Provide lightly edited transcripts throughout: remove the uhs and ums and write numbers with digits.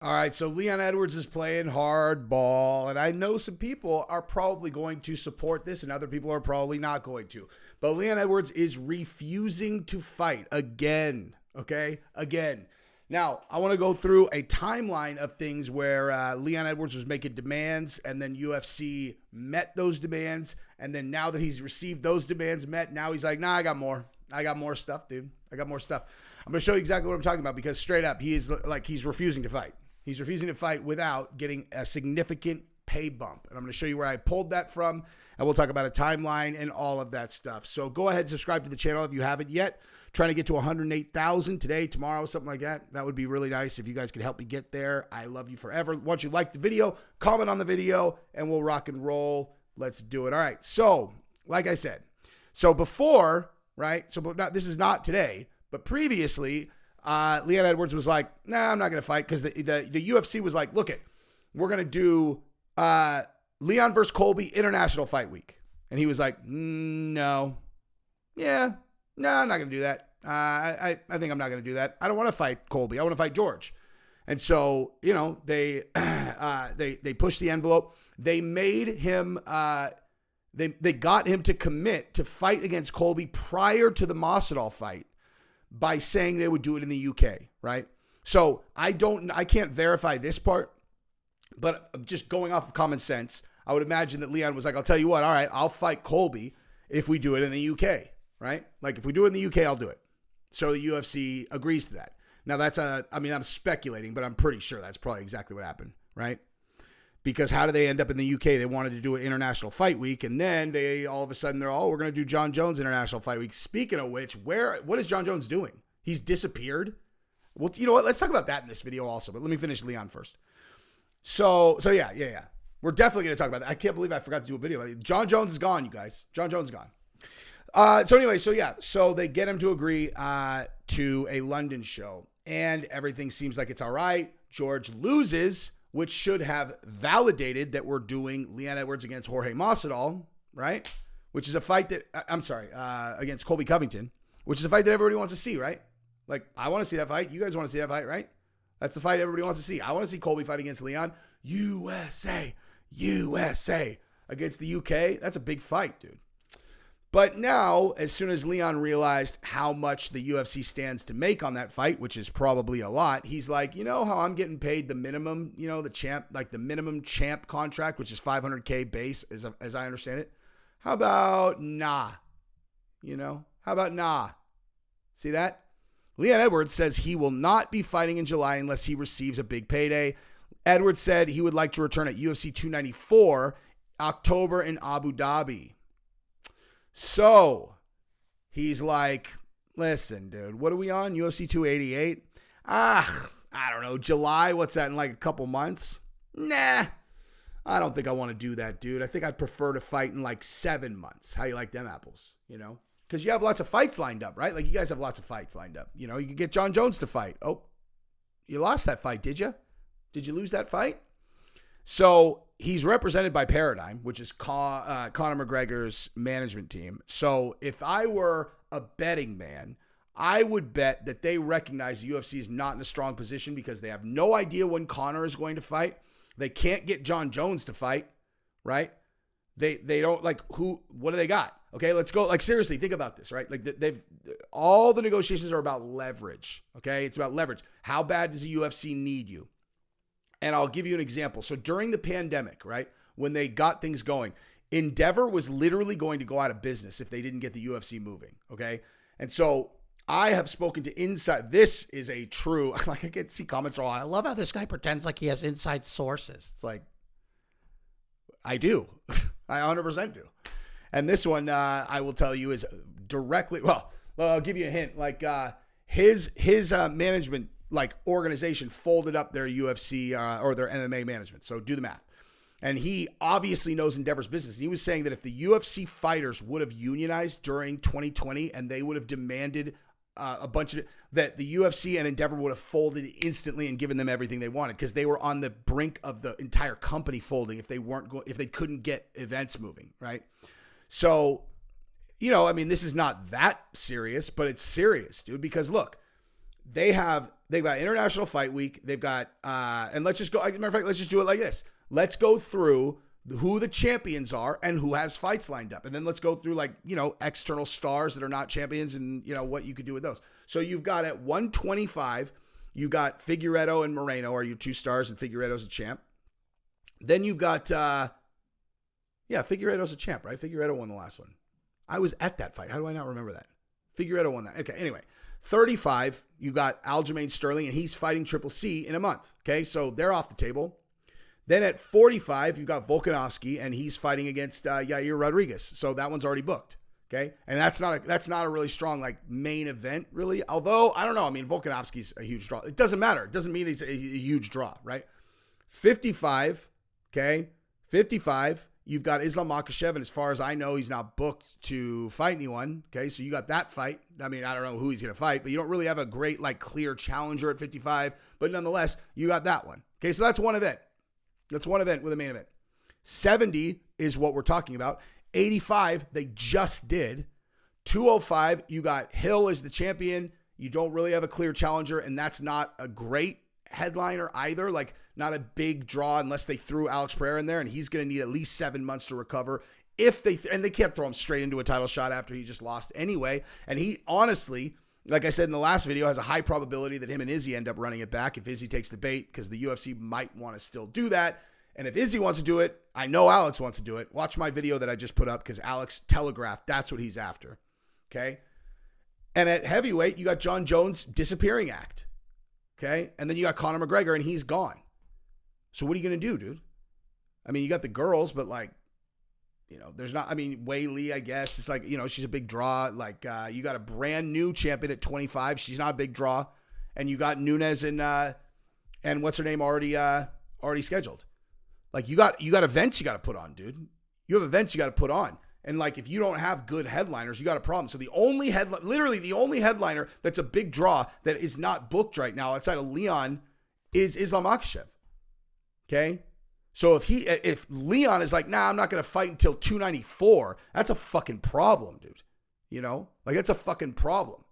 All right, so Leon Edwards is playing hardball, and I know some people are probably going to support this, and other people are probably not going to. But Leon Edwards is refusing to fight again, okay? Again. Now, I want to go through a timeline of things where Leon Edwards was making demands, and then UFC met those demands, and then now that he's received those demands met, now he's like, nah, I got more. I got more stuff, dude. I got more stuff. I'm going to show you exactly what I'm talking about because straight up, he's refusing to fight. He's refusing to fight without getting a significant pay bump. And I'm going to show you where I pulled that from, and we'll talk about a timeline and all of that stuff. So go ahead and subscribe to the channel if you haven't yet. Trying to get to 108,000 today, tomorrow, something like that. That would be really nice if you guys could help me get there. I love you forever. Once you like the video, comment on the video, and we'll rock and roll. Let's do it. All right. So, like I said, so before, right? So this is not today, but previously, Leon Edwards was like, nah, I'm not going to fight because the UFC was like, look we're going to do Leon versus Colby International Fight Week. And he was like, no. Yeah, no, I'm not going to do that. I think I'm not going to do that. I don't want to fight Colby. I want to fight George. And so, you know, they pushed the envelope. They made him, they got him to commit to fight against Colby prior to the Masvidal fight, by saying they would do it in the UK, right? So I can't verify this part, but just going off of common sense, I would imagine that Leon was like, I'll tell you what, all right, I'll fight Colby if we do it in the UK, right? Like if we do it in the UK, I'll do it. So the UFC agrees to that. Now I'm speculating, but I'm pretty sure that's probably exactly what happened, right? Because how do they end up in the UK? They wanted to do an International Fight Week, and then they all of a sudden we're going to do Jon Jones International Fight Week. Speaking of which, what is Jon Jones doing? He's disappeared. Well, you know what? Let's talk about that in this video also, but let me finish Leon first. So yeah. We're definitely going to talk about that. I can't believe I forgot to do a video about it. Jon Jones is gone, you guys. Jon Jones is gone. So they get him to agree to a London show, and everything seems like it's all right. George loses, which should have validated that we're doing Leon Edwards against Jorge Masvidal, right? Which is a fight that, against Colby Covington, which is a fight that everybody wants to see, right? Like, I want to see that fight. You guys want to see that fight, right? That's the fight everybody wants to see. I want to see Colby fight against Leon. USA against the UK. That's a big fight, dude. But now, as soon as Leon realized how much the UFC stands to make on that fight, which is probably a lot, he's like, you know how I'm getting paid the minimum, you know, the minimum champ contract, which is $500K base, as I understand it. How about nah? You know, how about nah? See that? Leon Edwards says he will not be fighting in July unless he receives a big payday. Edwards said he would like to return at UFC 294, October in Abu Dhabi. So he's like, listen, dude, what are we on? UFC 288? I don't know. July? What's that in like a couple months? Nah, I don't think I want to do that, dude. I think I'd prefer to fight in like 7 months. How you like them apples? You know, because you have lots of fights lined up, right? Like you guys have lots of fights lined up. You know, you could get Jon Jones to fight. Oh, you lost that fight, did you? Did you lose that fight? So he's represented by Paradigm, which is Conor McGregor's management team. So if I were a betting man, I would bet that they recognize the UFC is not in a strong position because they have no idea when Conor is going to fight. They can't get Jon Jones to fight, right? They don't what do they got? Okay, let's go. Like seriously, think about this, right? Like all the negotiations are about leverage. Okay, it's about leverage. How bad does the UFC need you? And I'll give you an example. So during the pandemic, right, when they got things going, Endeavor was literally going to go out of business if they didn't get the UFC moving, okay? And so I have spoken to inside. This is a true, like I get see comments all, I love how this guy pretends like he has inside sources. It's like, I do. I 100% do. And this one, I will tell you, is directly, well, I'll give you a hint. Like his management organization folded up their UFC or their MMA management. So do the math. And he obviously knows Endeavor's business. And he was saying that if the UFC fighters would have unionized during 2020 and they would have demanded a bunch of that, the UFC and Endeavor would have folded instantly and given them everything they wanted because they were on the brink of the entire company folding if they couldn't get events moving, right? So, you know, I mean, this is not that serious, but it's serious, dude, because look, they have International Fight Week. They've got, and let's just go, matter of fact, let's just do it like this. Let's go through who the champions are and who has fights lined up. And then let's go through like, external stars that are not champions and, what you could do with those. So you've got at 125, you got Figueiredo and Moreno are your 2 stars, and Figueiredo's a champ. Then you've got, Figueiredo's a champ, right? Figueiredo won the last one. I was at that fight. How do I not remember that? Figueiredo won that. Okay, anyway. 35, you got Aljamain Sterling, and he's fighting Triple C in a month. Okay, so they're off the table. Then at 45, you've got Volkanovski, and he's fighting against Yair Rodriguez. So that one's already booked. Okay, and that's not a really strong like main event, really. Although I don't know. I mean, Volkanovski's a huge draw. It doesn't matter. It doesn't mean it's a huge draw, right? 55. Okay, 55. You've got Islam Makhachev, and as far as I know, he's not booked to fight anyone. Okay, so you got that fight. I mean, I don't know who he's going to fight, but you don't really have a great, like, clear challenger at 55. But nonetheless, you got that one. Okay, so that's one event. That's one event with a main event. 70 is what we're talking about. 85, they just did. 205, you got Hill as the champion. You don't really have a clear challenger, and that's not a great headliner either. Like, not a big draw unless they threw Alex Pereira in there, and he's going to need at least 7 months to recover. And they can't throw him straight into a title shot after he just lost anyway. And he honestly, like I said in the last video, has a high probability that him and Izzy end up running it back if Izzy takes the bait, because the UFC might want to still do that. And if Izzy wants to do it, I know Alex wants to do it. Watch my video that I just put up, because Alex telegraphed that's what he's after. Okay? And at heavyweight, you got Jon Jones' disappearing act. Okay? And then you got Conor McGregor, and he's gone. So what are you going to do, dude? I mean, you got the girls, but like, there's not, I mean, Wei Li, I guess. It's like, she's a big draw. Like, you got a brand new champion at 25. She's not a big draw. And you got Nunes and what's her name already scheduled. Like, you got events you got to put on, dude. You have events you got to put on. And like, if you don't have good headliners, you got a problem. So the only headliner that's a big draw that is not booked right now outside of Leon is Islam Makhachev. Okay? So if Leon is like, nah, I'm not going to fight until 294, that's a fucking problem, dude. Like, that's a fucking problem.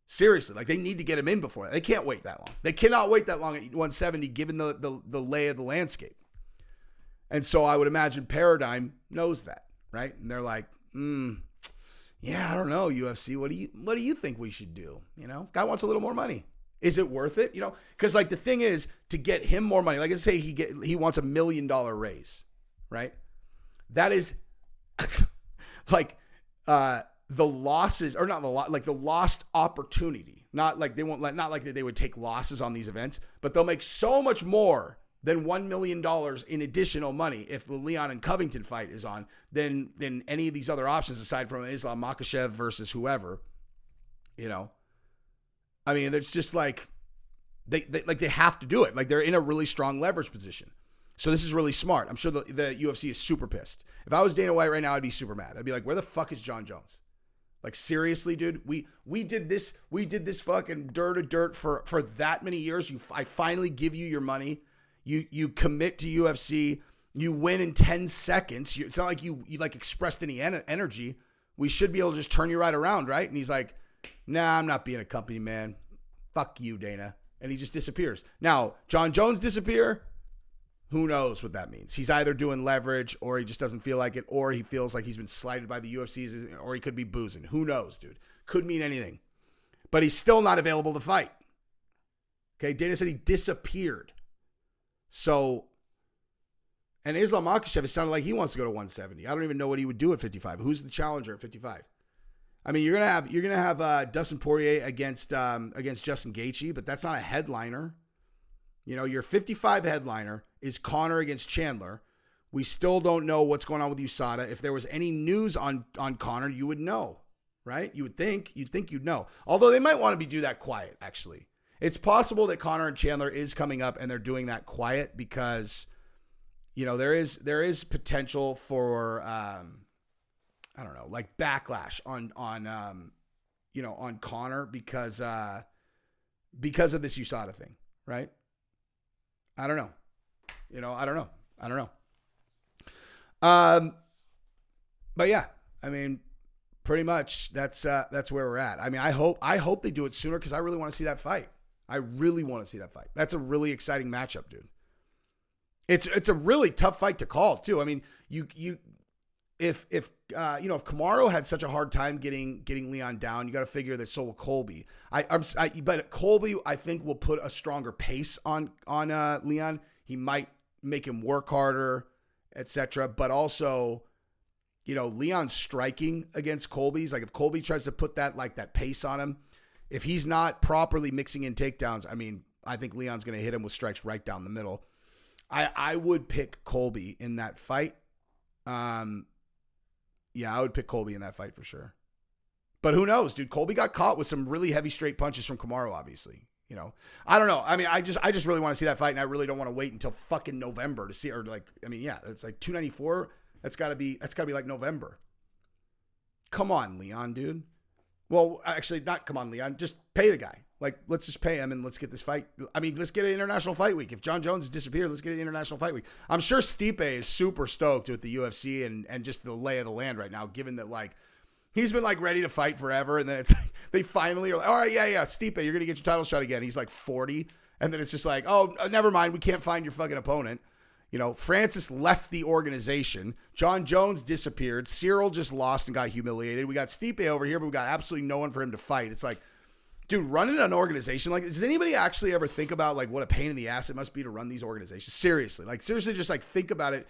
Seriously, like, they need to get him in before that. They can't wait that long. They cannot wait that long at 170 given the lay of the landscape. And so I would imagine Paradigm knows that, right? And they're like, yeah, I don't know, UFC. What do you think we should do? Guy wants a little more money. Is it worth it? Because like the thing is, to get him more money, like I say, he wants $1 million raise, right? That is like the losses, or not like the lost opportunity. Not like they would take losses on these events, but they'll make so much more than $1 million in additional money if the Leon and Covington fight is on than any of these other options aside from Islam Makhachev versus whoever. I mean, it's just like they have to do it. Like, they're in a really strong leverage position. So this is really smart. I'm sure the UFC is super pissed. If I was Dana White right now, I'd be super mad. I'd be like, where the fuck is Jon Jones? Like, seriously, dude, we did this fucking dirt for that many years. I finally give you your money. You commit to UFC. You win in 10 seconds. It's not like you like expressed any energy. We should be able to just turn you right around, right? And he's like, nah, I'm not being a company man. Fuck you, Dana. And he just disappears. Now, Jon Jones disappear? Who knows what that means? He's either doing leverage, or he just doesn't feel like it, or he feels like he's been slighted by the UFC, or he could be boozing. Who knows, dude? Could mean anything. But he's still not available to fight. Okay, Dana said he disappeared. So, and Islam Makhachev, it sounded like he wants to go to 170. I don't even know what he would do at 55. Who's the challenger at 55? I mean, you're gonna have Dustin Poirier against Justin Gaethje, but that's not a headliner. Your 55 headliner is Conor against Chandler. We still don't know what's going on with USADA. If there was any news on Conor, you would know, right? You'd think you'd know. Although they might want to do that quiet, actually. It's possible that Conor and Chandler is coming up and they're doing that quiet because, there is potential for, I don't know, like backlash on Conor because of this USADA thing, right? I don't know. I don't know. But yeah, I mean, pretty much that's where we're at. I mean, I hope they do it sooner because I really want to see that fight. I really want to see that fight. That's a really exciting matchup, dude. It's a really tough fight to call too. I mean, if Kamaru had such a hard time getting Leon down, you got to figure that so will Colby. But Colby, I think, will put a stronger pace on Leon. He might make him work harder, etc. But also, Leon's striking against Colby's. Like if Colby tries to put that pace on him, if he's not properly mixing in takedowns, I mean, I think Leon's going to hit him with strikes right down the middle. I would pick Colby in that fight. Yeah, I would pick Colby in that fight for sure. But who knows, dude? Colby got caught with some really heavy straight punches from Kamaru, obviously. I don't know. I mean, I just really want to see that fight, and I really don't want to wait until fucking November to see. Or it's like 294. That's gotta be like November. Come on, Leon, dude. Well, actually, not come on, Leon. Just pay the guy. Like, let's just pay him and let's get this fight. I mean, let's get an international fight week. If Jon Jones disappeared, let's get an international fight week. I'm sure Stipe is super stoked with the UFC and just the lay of the land right now, given that, like, he's been, like, ready to fight forever. And then it's like, they finally are like, all right, yeah, Stipe, you're going to get your title shot again. He's like 40. And then it's just like, oh, never mind. We can't find your fucking opponent. Francis left the organization. Jon Jones disappeared. Cyril just lost and got humiliated. We got Stipe over here, but we got absolutely no one for him to fight. It's like, dude, running an organization, like, does anybody actually ever think about, like, what a pain in the ass it must be to run these organizations? Seriously, just, like, think about it.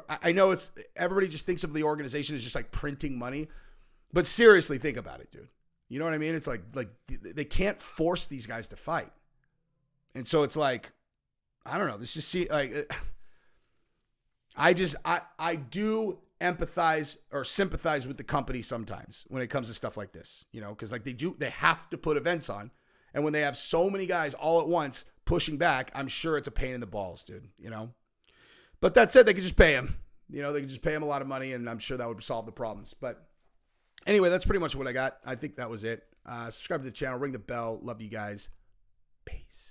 I know everybody just thinks of the organization as just, like, printing money, but seriously, think about it, dude. You know what I mean? It's like they can't force these guys to fight. And so it's like, I don't know. This just I do empathize or sympathize with the company sometimes when it comes to stuff like this, because like they have to put events on. And when they have so many guys all at once pushing back, I'm sure it's a pain in the balls, dude, But that said, they could just pay him. They could just pay him a lot of money, and I'm sure that would solve the problems. But anyway, that's pretty much what I got. I think that was it. Subscribe to the channel, ring the bell. Love you guys. Peace.